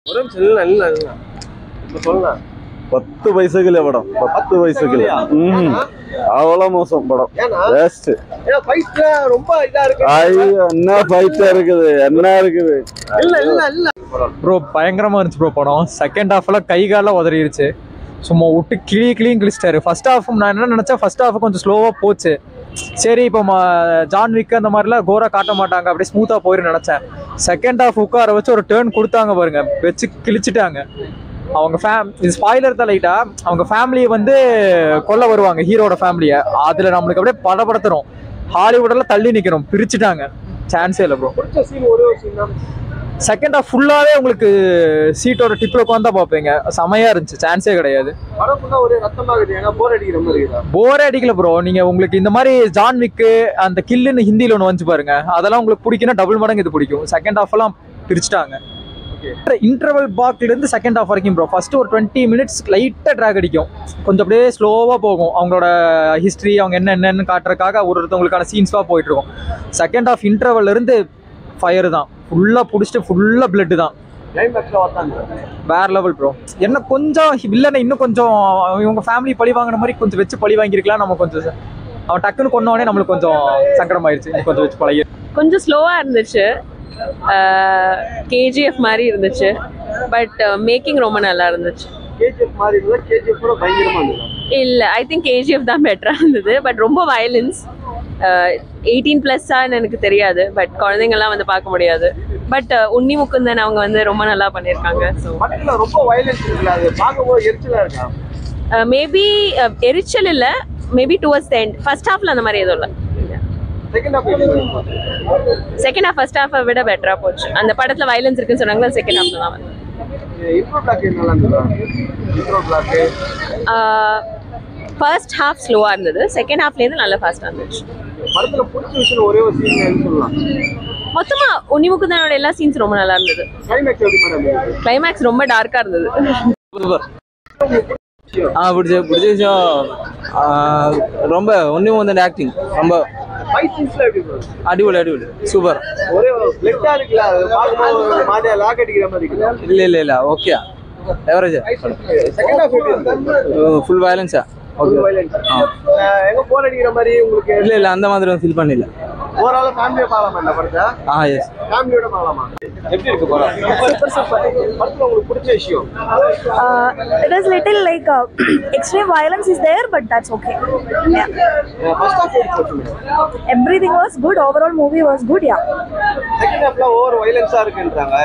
ஒரு நிமிஷம் இல்ல இல்ல இல்ல இப்ப சொல்லுங்க 10 பைசாக்குல படம் 10 பைசாக்குல அவ்வளவு மோசம் படம் வேஸ்ட் ஃபைட்ல ரொம்ப இதா இருக்கு ஐயோ என்ன ஃபைட்டா இருக்குது என்ன இருக்குது இல்ல இல்ல இல்ல ப்ரோ பயங்கரமா இருந்துச்சு ப்ரோ படம் செகண்ட் ஹாஃப்ல கை கால உதறிடுச்சு சும்மா விட்டு கிளியும் கிழிச்சிட்டாரு ஃபர்ஸ்ட் ஹாஃப் நான் என்ன நினைச்சேன் ஃபர்ஸ்ட் ஹாஃப் கொஞ்சம் ஸ்லோவா போச்சு சரி இப்போ ஜான் விக் அந்த மாதிரிலாம் கோரா காட்ட மாட்டாங்க அப்படியே ஸ்மூத்தா போயிரு நினைச்சேன் செகண்ட் ஹாஃப் உட்கார வச்சு ஒரு டேர்ன் கொடுத்தாங்க பாருங்க வச்சு கிழிச்சிட்டாங்க அவங்க இது ஸ்பாயிலர் தான் லைட்டா அவங்க ஃபேமிலியை வந்து கொல்ல வருவாங்க ஹீரோட ஃபேமிலியை அதுல நம்மளுக்கு அப்படியே படபடுத்துறோம் ஹாலிவுட்ல தள்ளி நிக்கிறோம் பிரிச்சுட்டாங்க சான்ஸே இல்லை ப்ரோ செகண்ட் ஹாஃப் ஃபுல்லாவே உங்களுக்கு சீட்டோட டிப்ல உட்காந்து பார்ப்பீங்க செமையா இருந்துச்சு சான்ஸே கிடையாது போரே அடிக்கல ப்ரோ நீங்க உங்களுக்கு இந்த மாதிரி ஜான் விக்கு அந்த கில்லுன்னு ஹிந்தியில ஒன்று வந்து பாருங்க அதெல்லாம் உங்களுக்கு பிடிக்குன்னா டபுள் மடங்கு இது பிடிக்கும் செகண்ட் ஹாஃப் எல்லாம் பிரிச்சுட்டாங்க இன்டர்வல் பாக்ல இருந்து செகண்ட் ஹாஃப் வரைக்கும் ப்ரோ ஃபர்ஸ்ட் ஒரு 20 மினிட்ஸ் லைட்டா ட்ராக் அடிக்கும் கொஞ்சம் அப்படியே ஸ்லோவா போகும் அவங்களோட ஹிஸ்டரி அவங்க என்னென்னு காட்டுறதுக்காக ஒருத்தவங்களுக்கான சீன்ஸ்வா போயிட்டு இருக்கும் செகண்ட் ஹாஃப் இன்டர்வல்ல இருந்து ஃபயர் தான் ஃபுல்லா புடிச்சிட்டு ஃபுல்லா பிளட் தான் வேற லெவல் ப்ரோ என்ன கொஞ்சம் வில்லனை இன்னும் கொஞ்சம் இவங்க ஃபேமிலி பழி வாங்கின மாதிரி கொஞ்சம் வச்சு பழி வாங்கியிருக்கலாம் நம்ம கொஞ்சம் அவன் டக்குன்னு கொன்னோடனே நம்மளுக்கு கொஞ்சம் சங்கடம் ஆயிடுச்சு கொஞ்சம் வச்சு பழகி கொஞ்சம் ஸ்லோவா இருந்துச்சு கேஜிஎஃப் மாதிரி இருந்துச்சு பட் மேக்கிங் ரொம்ப நல்லா இருந்துச்சு இல்ல ஐ திங்க் கேஜிஎஃப் தான் பெட்டரா இருந்தது பட் ரொம்ப வயலன்ஸ் 18+ எனக்கு தெரியாது பட் குழந்தைங்கலாம் வந்து பார்க்க முடியாது பட் உன்னி முகுந்தன் அவங்க வந்து ரொம்ப நல்லா பண்ணியிருக்காங்க ஸோ ரொம்ப வயலன்ஸ் இருக்குல்ல அது பார்க்கும்போது எரிச்சலா இருக்கா மேபி எரிச்சல் இல்லை maybe towards the end first ஹாஃப்ல அந்த மாதிரி எதுவும் இல்லை செகண்ட் ஹாஃப் ஃபர்ஸ்ட் ஹாஃபை விட பெட்டரா போச்சு அந்த படத்துல வயலன்ஸ் இருக்குன்னு சொன்னாங்களா செகண்ட் ஹாஃப்ல தான் வந்து ஃபர்ஸ்ட் ஹாஃப் ஸ்லோவா இருந்தது செகண்ட் ஹாஃப்ல இருந்து நல்லா ஃபாஸ்டா இருந்துச்சு படத்துல பிடிச்ச விஷயம் ஒரே ஒரு சீன் என்ன சொல்லலாம் மொத்தமா உன்னி முகுந்தனோட எல்லா சீன்ஸ் ரொம்ப நல்லா இருந்தது கிளைமேக்ஸ் ரொம்ப டார்க்கா இருந்தது பிடிச்ச விஷயம் ரொம்ப உன்னி முகுந்தன் ஆக்டிங் ரொம்ப அடிபொலி சூப்பர் இல்ல ஓகே எவரேஜ் ஃபுல் வயலன்ஸா இல்ல அந்த மாதிரி ஃபீல் பண்ணல எஸ் எப்படி இருக்கு படம் சூப்பர் சூப்பர் படத்துல உங்களுக்கு பிடிச்ச விஷயம் it is little like extreme violence is there but that's okay yeah first half everything was good overall movie was good yeah second half la over violence ah irukன்றanga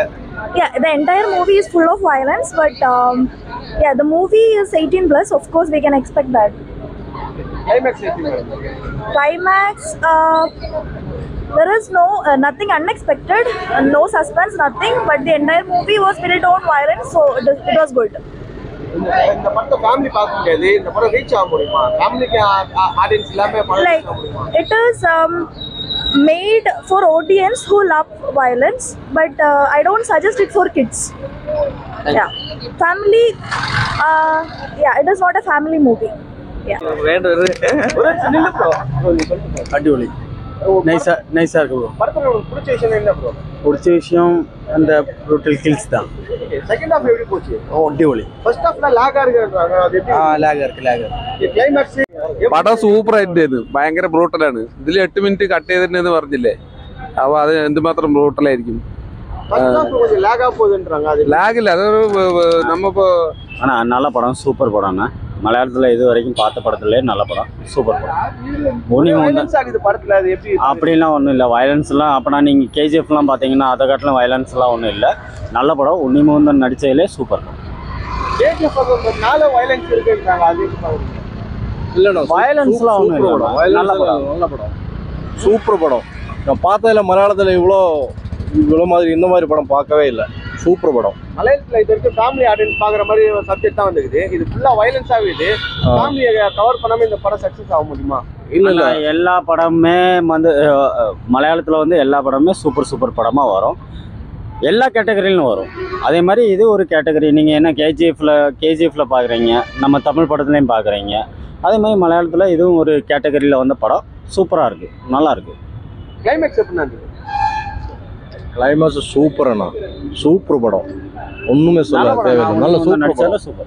yeah the entire movie is full of violence but yeah the movie is 18+ of course we can expect that climax there is no nothing unexpected no suspense nothing but the entire movie was built on violence so it was good இந்த படத்தை family பார்க்க முடியாது இந்த படம் reach ஆக முடியுமா ஃபேமிலிக்கு audience எல்லாமே படம் like it is made for audience who love violence but I don't suggest it for kids yeah family yeah it is not a family movie yeah வேண்டது ஒரு சின்ன ப்ரோ அடிபொலி நைஸா இருக்கு ப்ரோ படத்துல உங்களுக்கு பிடிச்ச விஷயம் என்ன ப்ரோ பிடிச்ச விஷயம் அந்த ப்ரூட்டல் கில்ஸ் தான் செகண்ட் ஹாஃப் எப்படி போச்சு அடிபொலி ஃபர்ஸ்ட் ஹாஃப்ல லாகா இருக்குன்றாங்க அது எப்படி லாகா இருக்கு கிளைமாக்ஸ் പടം സൂപ്പർ ആയിട്ട് ഭയങ്കര ബ്രൂട്ടലാണ് ഇതിൽ 8 മിനിറ്റ് കട്ട് ചെയ്തിട്ടുണ്ടെന്ന് പറഞ്ഞില്ലേ അപ്പൊ അത് എന്തുമാത്രം ബ്രൂട്ടലായിരിക്കും ലാഗില്ല അതൊരു നമ്മപ്പോ நல்ல படம் சூப்பர் படம்ண்ணா மலையாளத்தில் இது வரைக்கும் பார்த்த படத்துல நல்ல படம் சூப்பர் படம் அப்படிலாம் ஒன்றும் இல்லை வயலன்ஸ்லாம் அப்போனா நீங்கள் கேஜிஎஃப்லாம் பார்த்தீங்கன்னா அதை காட்டிலும் வயலன்ஸ்லாம் ஒன்றும் இல்லை நல்ல படம் உன்னி முகுந்தன் நடித்ததிலே சூப்பர் இல்லைண்ணா வயலன்ஸ்லாம் ஒன்றும் இல்லை நல்ல படம் சூப்பர் படம் நான் பார்த்ததில் மலையாளத்தில் இவ்வளோ மாதிரி இந்த மாதிரி படம் பார்க்கவே இல்லை சூப்பர் படம் மலையாளத்துல இது வரைக்கும் ஃபேமிலி ஆடியன்ஸ் பாக்குற மாதிரி ஒரு சப்ஜெக்ட் தான் வந்துருக்குது இது ஃபுல்லா வயலன்ஸ் ஆகுது ஃபேமிலியை கவர் பண்ணாம இந்த படம் சக்சஸ் ஆக முடியுமா இல்லை எல்லா படமுமே வந்து மலையாளத்தில் வந்து எல்லா படமுமே சூப்பர் படமாக வரும் எல்லா கேட்டகரியிலும் வரும் அதே மாதிரி இது ஒரு கேட்டகரி நீங்கள் என்ன கேஜிஎஃப்ல பார்க்குறீங்க நம்ம தமிழ் படத்துலையும் பார்க்குறீங்க அதே மாதிரி மலையாளத்தில் இதுவும் ஒரு கேட்டகரியில் வந்த படம் சூப்பராக இருக்குது நல்லாயிருக்கு கிளைமேக்ஸ் எப்படின்னா கிளைமேக்ஸ் சூப்பர் படம் ஒண்ணுமே சொல்ல தேவையில்லை. நல்ல சூப்பர் நடிச்சாலும் படம். சூப்பர்.